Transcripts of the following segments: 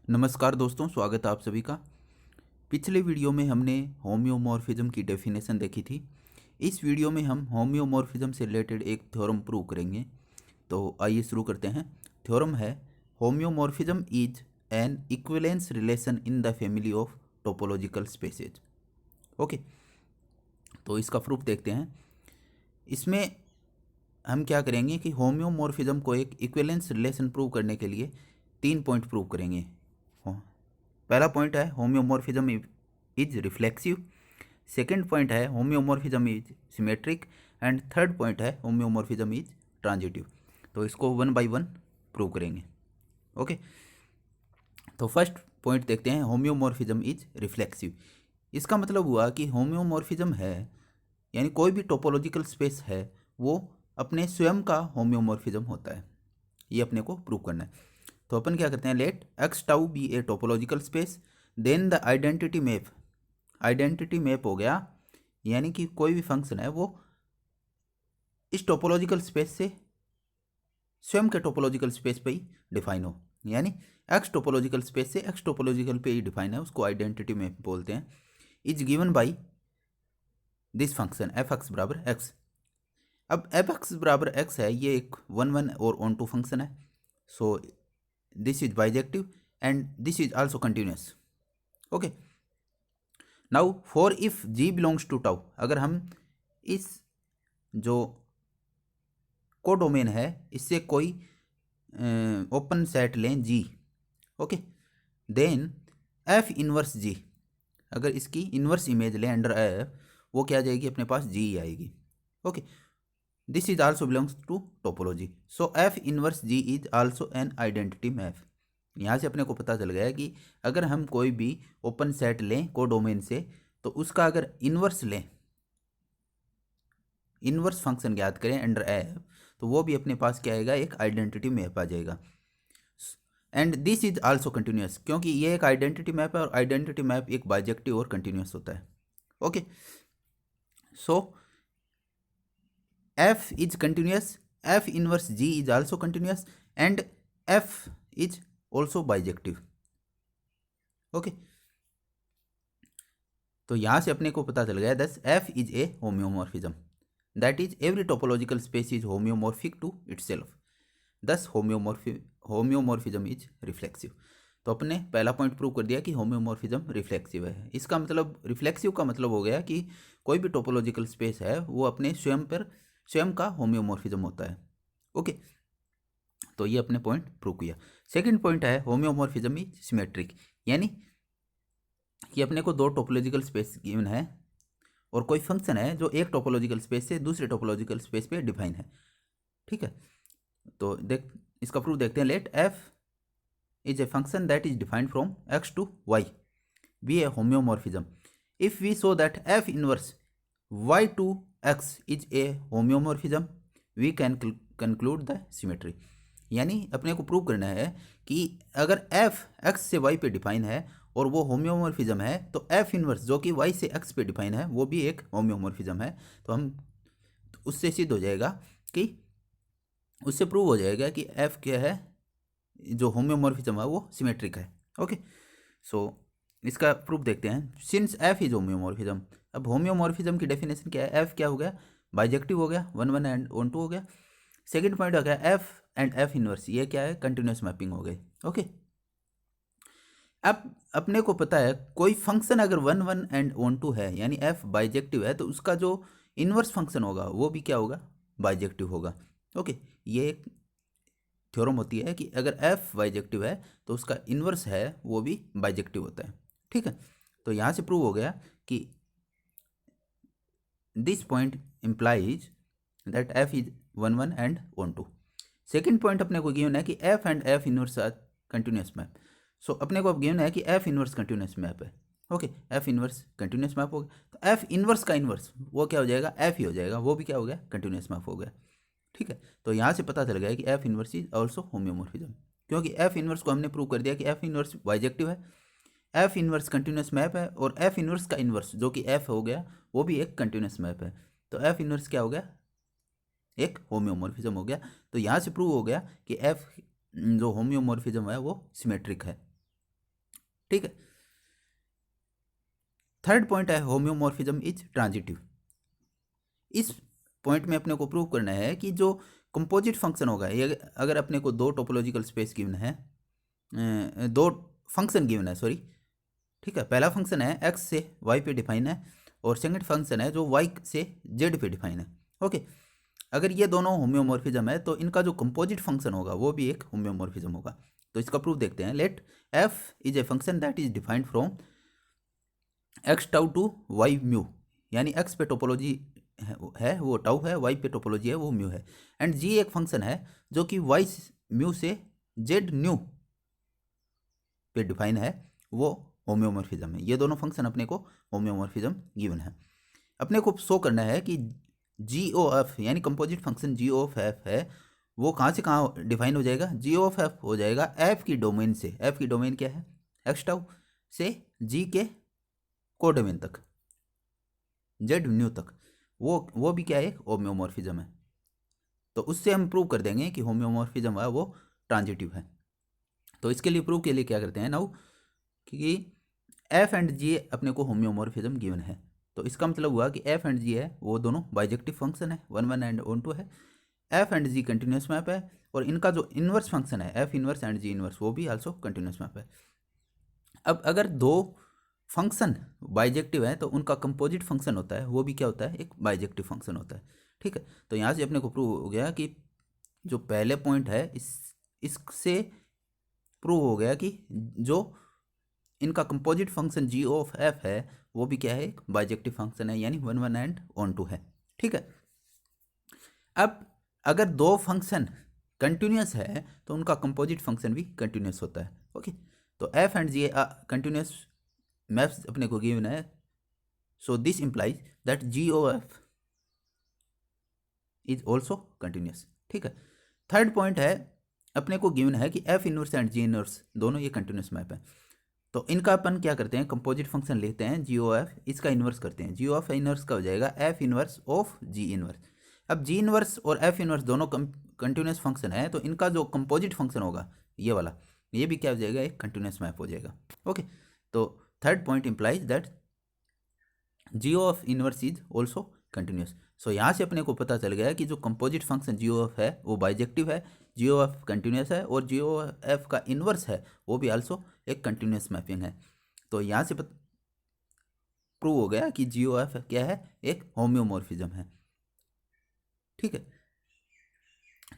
नमस्कार दोस्तों, स्वागत है आप सभी का। पिछले वीडियो में हमने होम्योमॉर्फिज्म की डेफिनेशन देखी थी। इस वीडियो में हम होम्योमॉर्फिज्म से रिलेटेड एक थ्योरम प्रूव करेंगे। तो आइए शुरू करते हैं। थ्योरम है homeomorphism is an equivalence relation in the family of topological spaces. Okay, तो इसका प्रूफ देखते हैं। इसमें हम क्या करेंगे कि होम्योमॉर्फिज्म को एक इक्विवेलेंस रिलेशन प्रूव करने के लिए 3 पॉइंट प्रूव करेंगे। पहला पॉइंट है homeomorphism is reflexive. Second point है homeomorphism is symmetric. And third point है होम्योमॉर्फिज्म इज ट्रांजिटिव। तो इसको वन बाय वन प्रूव करेंगे। ओके, तो फर्स्ट पॉइंट देखते हैं, होम्योमॉर्फिज्म इज रिफ्लेक्सिव। इसका मतलब हुआ कि होम्योमॉर्फिज्म है यानी कोई भी टोपोलॉजिकल स्पेस है वो अपने स्वयं का होम्योमॉर्फिज्म होता है। ये अपने को प्रूव करना है। तो अपन क्या करते हैं, let X tau be a topological space, then the identity map. Identity map हो गया यानी कि कोई भी फंक्शन है वो इस टोपोलॉजिकल स्पेस से स्वयं के टोपोलॉजिकल स्पेस पे ही डिफाइन हो। यानी एक्स टोपोलॉजिकल स्पेस से एक्स टोपोलॉजिकल पे ही डिफाइन है, उसको आइडेंटिटी मैप बोलते हैं। Is given by this function F X बराबर एक्स। अब एफ एक्स बराबर एक्स है, ये एक वन वन और ऑन टू फंक्शन है। So this is bijective and this is also continuous. Okay, now for if G belongs to tau, अगर हम इस जो कोडोमेन है इससे कोई ओपन सेट लें G, okay, then F inverse G, अगर इसकी इनवर्स इमेज लें अंडर एफ, वो क्या आ जाएगी अपने पास, जी आएगी। Okay, this is also belongs to topology, so F inverse G is also an identity map. यहाँ से अपने को पता चल गया कि अगर हम कोई भी ओपन सेट लें कोडोमेन से, तो उसका अगर इनवर्स लें, इनवर्स फंक्शन ज्ञात करें अंडर एफ, तो वो भी अपने पास क्या आएगा, एक आइडेंटिटी मैप आ जाएगा। And this is also continuous, क्योंकि ये एक आइडेंटिटी मैप है और आइडेंटिटी मैप एक बाइजेक्टिव और कंटिन्यूस होता है। Okay, so F is continuous, F inverse G is also continuous and F is also bijective. Okay, तो यहां से अपने को पता चल गया thus F is a homeomorphism, that is every topological space is homeomorphic to itself, thus homeomorphism is reflexive. तो अपने पहला पॉइंट प्रूव कर दिया कि होम्योमॉर्फिज्म रिफ्लेक्सिव है। इसका मतलब रिफ्लेक्सिव का मतलब हो गया कि कोई भी टोपोलॉजिकल स्पेस है वो अपने स्वयं का होम्योमॉर्फिज्म होता है। ओके, तो ये अपने पॉइंट प्रूव किया। सेकंड पॉइंट है होम्योमॉर्फिज्म इज सिमेट्रिक, यानी कि अपने को दो टोपोलॉजिकल स्पेस गिवन है और कोई फंक्शन है जो एक टोपोलॉजिकल स्पेस से दूसरे टोपोलॉजिकल स्पेस पे डिफाइन है। ठीक है, तो देख इसका प्रूफ देखते हैं। Let F is a function that is defined from X to Y be a homeomorphism if we show that F inverse Y to X is a homeomorphism we can conclude the symmetry. यानी अपने को prove करना है कि अगर F X से Y पे define है और वो होम्योमॉर्फिज्म है, तो एफ इनवर्स जो कि वाई से एक्स पे डिफाइन है वो भी एक होम्योमॉर्फिज्म है। तो हम उससे सिद्ध हो जाएगा कि उससे प्रूव हो जाएगा कि एफ क्या है, जो होम्योमॉर्फिज्म है वो सिमेट्रिक है। ओके, सो इसका प्रूफ देखते हैं। सिंस एफ इज होम्योमॉर्फिज्म, अब होम्योमॉर्फिज्म की डेफिनेशन क्या है, एफ क्या हो गया, बाइजेक्टिव हो गया, one one and one to हो गया। सेकंड पॉइंट हो गया एफ एंड एफ इनवर्स, ये क्या है, कंटिन्यूस मैपिंग हो गई। ओके, अब अपने को पता है कोई फंक्शन अगर one one and one to है यानी एफ बाइजेक्टिव है, तो उसका जो इनवर्स फंक्शन होगा वो भी क्या होगा, बाइजेक्टिव होगा। ओके, ये एक थ्योरम होती है कि अगर एफ बाइजेक्टिव है तो उसका इनवर्स है वो भी बाइजेक्टिव होता है। ठीक है, तो यहाँ से प्रूव हो गया कि this point implies that F is one one and one to. Second point अपने को गिवन है कि F and F inverse are continuous map. So अपने को अब गिवन है कि एफ इनवर्स कंटिन्यूस मैप है। Okay, F inverse continuous map हो गया, तो एफ इनवर्स का इनवर्स वो क्या हो जाएगा, एफ ही हो जाएगा, वो भी क्या हो गया, कंटिन्यूस मैप हो गया। ठीक है, तो यहाँ से पता चल गया कि एफ इनवर्स इज ऑल्सो होम्योमॉर्फिज्म, क्योंकि एफ इनवर्स को हमने प्रूव कर दिया कि एफ इनवर्स बाइजेक्टिव है, एफ इनवर्स कंटिन्यूस मैप है और एफ इनवर्स का इनवर्स जो कि एफ हो गया वो भी एक कंटिन्यूस मैप है। तो एफ इनवर्स क्या हो गया, एक होम्योमॉर्फिज्म हो गया। तो यहाँ से प्रूव हो गया कि एफ जो होम्योमॉर्फिज्म है वो सिमेट्रिक है। ठीक है। थर्ड पॉइंट है होम्योमॉर्फिज्म इज ट्रांजिटिव। इस पॉइंट में अपने को प्रूव करना है कि जो कंपोजिट फंक्शन होगा, ये अगर अपने को दो टोपोलॉजिकल स्पेस गिवन है, दो फंक्शन गिवन है, सॉरी, ठीक है। पहला फंक्शन है एक्स से वाई पे डिफाइन है और सेकंड फंक्शन है जो वाई से जेड पे डिफाइन है। ओके, अगर ये दोनों होम्योमॉर्फिज्म है तो इनका जो कंपोजिट फंक्शन होगा वो भी एक होम्योमॉर्फिज्म होगा। तो इसका प्रूफ देखते हैं। Let F is a function that is defined from X tau to Y mu, यानी एक्स पे टोपोलॉजी है वो टाउ है, वाई पे टोपोलॉजी है वो म्यू है, एंड जी एक फंक्शन है जो कि वाई म्यू से जेड न्यू पे डिफाइन है, वो होम्योमॉर्फिज्म है। ये दोनों फंक्शन अपने को होम्योमॉर्फिज्म गिवन है। अपने को शो करना है कि जी ओ एफ यानी कंपोजिट फंक्शन जी ओ एफ है वो कहाँ से कहाँ डिफाइन हो जाएगा। जी ओ एफ हो जाएगा एफ की डोमेन से। एफ की डोमेन क्या है, एक्स टाउ से जी के कोडोमेन तक, जेड न्यू तक, वो भी क्या है, एक होम्योमॉर्फिज्म है। तो उससे हम प्रूव कर देंगे कि होम्योमॉर्फिज्म है वो ट्रांजिटिव है। तो इसके लिए प्रूव के लिए क्या करते हैं नाउ कि एफ एंड जी अपने को होम्योमॉर्फिज्म गिवन है। तो इसका मतलब हुआ कि एफ एंड जी है वो दोनों बाइजेक्टिव फंक्शन है, 1 1 एंड 1 2 है। F and G continuous map है और इनका जो इन्वर्स फंक्शन है F inverse and G inverse वो भी आल्सो कंटिन्यूस मैप है। अब अगर दो फंक्शन बाइजेक्टिव है तो उनका कंपोजिट फंक्शन होता है वो भी क्या होता है, एक बाइजेक्टिव फंक्शन होता है। ठीक है, तो यहाँ से अपने को प्रूव हो गया कि जो पहले पॉइंट है इससे प्रूव हो गया कि जो इनका composite function G of F है वो भी क्या है, एक बाइजेक्टिव फंक्शन है, यानी 1 1 एंड 1 2 है। ठीक है, अब अगर दो फंक्शन कंटिन्यूस है तो उनका कंपोजिट फंक्शन भी कंटिन्यूस होता है। ओके, तो F and G continuous maps अपने को गिवन है, so this implies that G O F is also continuous. ठीक है, थर्ड पॉइंट है अपने को गिवन है कि F inverse and ji inverse दोनों ये कंटिन्यूस मैप है। तो इनका अपन क्या करते हैं, कंपोजिट फंक्शन लेते हैं जी ओ एफ, इसका इन्वर्स करते हैं। जी ओ एफ इनवर्स का हो जाएगा F inverse of ji inverse. अब जी इनवर्स और एफ इनवर्स दोनों कंटिन्यूस फंक्शन है तो इनका जो कंपोजिट फंक्शन होगा ये वाला, ये भी क्या हो जाएगा, एक कंटिन्यूस मैप हो जाएगा। ओके, तो third point implies that G O F inverse is also continuous. So यहाँ से अपने को पता चल गया कि जो कंपोजिट फंक्शन जी ओ एफ है वो बाइजेक्टिव है, जी ओ एफ कंटिन्यूस है और जी ओ एफ का इन्वर्स है वो भी आल्सो एक कंटिन्यूस मैपिंग है। तो यहाँ से प्रूव हो गया कि जी ओ एफ क्या है, एक होम्योमॉर्फिज्म है। ठीक है,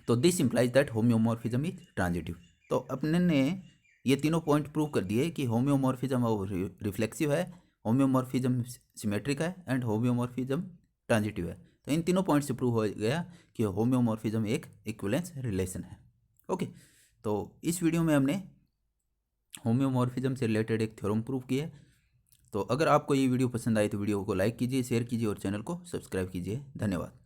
तो this implies that homeomorphism is transitive. तो अपने ने ये तीनों पॉइंट प्रूव कर दिए कि होम्योमॉर्फिज्म वो रिफ्लेक्सिव है, होम्योमॉर्फिज्म सिमेट्रिक है एंड होम्योमॉर्फिज्म ट्रांजिटिव है। तो इन तीनों पॉइंट से प्रूव हो गया कि होम्योमॉर्फिज्म एक इक्विवेलेंस रिलेशन है। ओके, तो इस वीडियो में हमने होम्योमॉर्फिज्म से रिलेटेड एक थ्योरम प्रूव किया है। तो अगर आपको ये वीडियो पसंद आई तो वीडियो को लाइक कीजिए, शेयर कीजिए और चैनल को सब्सक्राइब कीजिए। धन्यवाद।